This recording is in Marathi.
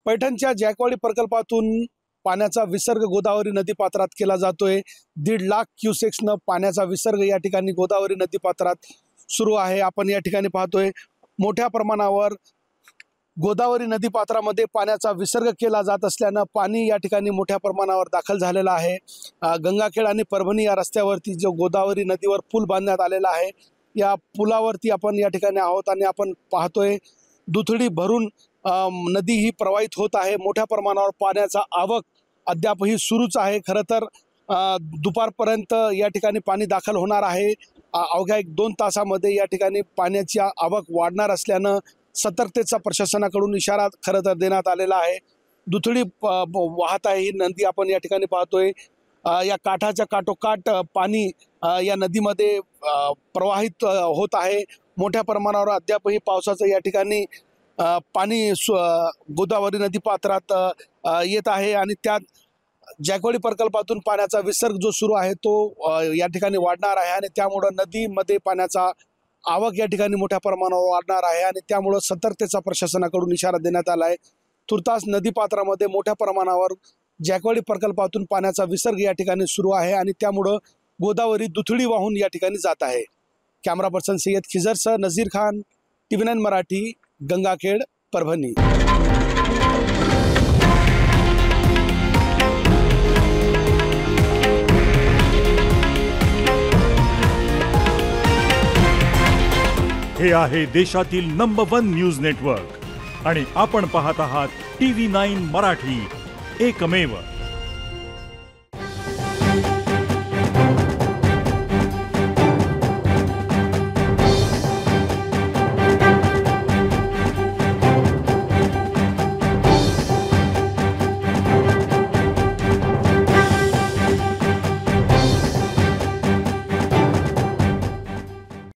पैठणच्या जायकवाडी प्रकल्पातून पाण्याचा विसर्ग गोदावरी नदीपात्रात केला जातोय। 1.5 लाख क्युसेक्सनं पाण्याचा विसर्ग या ठिकाणी गोदावरी नदीपात्रात सुरू आहे। आपण या ठिकाणी पाहतोय मोठ्या प्रमाणावर गोदावरी नदीपात्रामध्ये पाण्याचा विसर्ग केला जात असल्यानं पाणी या ठिकाणी मोठ्या प्रमाणावर दाखल झालेलं आहे। गंगाखेड आणि परभणी या रस्त्यावरती जो गोदावरी नदीवर पूल बांधण्यात आलेला आहे, या पुलावरती आपण या ठिकाणी आहोत आणि आपण पाहतोय दुथडी भरून नदी ही प्रवाहित होत आहे। मोठ्या प्रमाणावर पाण्याचा आवक अद्यापही सुरूच आहे। खरं तर दुपारपर्यंत या ठिकाणी पाणी दाखल होणार आहे। अवघ्या 1-2 तासामध्ये या ठिकाणी पाण्याची आवक वाढणार असल्यानं सतर्कतेचा प्रशासनाकडून इशारा खरं तर देण्यात आलेला आहे। दुथडी वाहत आहे ही नदी आपण या ठिकाणी पाहतोय। या काठाच्या काठोकाठ पाणी या नदीमध्ये प्रवाहित होत आहे। मोठ्या प्रमाणावर अद्यापही पावसाचं या ठिकाणी पाणी गोदावरी नदीपात्रात येत आहे आणि त्यात जायकवाडी प्रकल्पातून पाण्याचा विसर्ग जो सुरू आहे तो या ठिकाणी वाढणार आहे आणि त्यामुळे नदीमध्ये पाण्याचा आवक या ठिकाणी मोठ्या प्रमाणावर वाढणार आहे आणि त्यामुळे सतर्कतेचा प्रशासनाकडून इशारा देण्यात आला आहे। तुर्तास नदीपात्रामध्ये मोठ्या प्रमाणावर जायकवाडी प्रकल्पातून पाण्याचा विसर्ग या ठिकाणी सुरू आहे आणि त्यामुळे गोदावरी दुथडी वाहून या ठिकाणी जात आहे। कॅमेरा पर्सन सय्यद खिजरसह नजीर खान, TV9 मराठी, गंगाखेड, परभणी। हे आहे देशातील नंबर 1 न्यूज नेटवर्क आणि आपण पाहत आहात TV9 मराठी, एकमेव।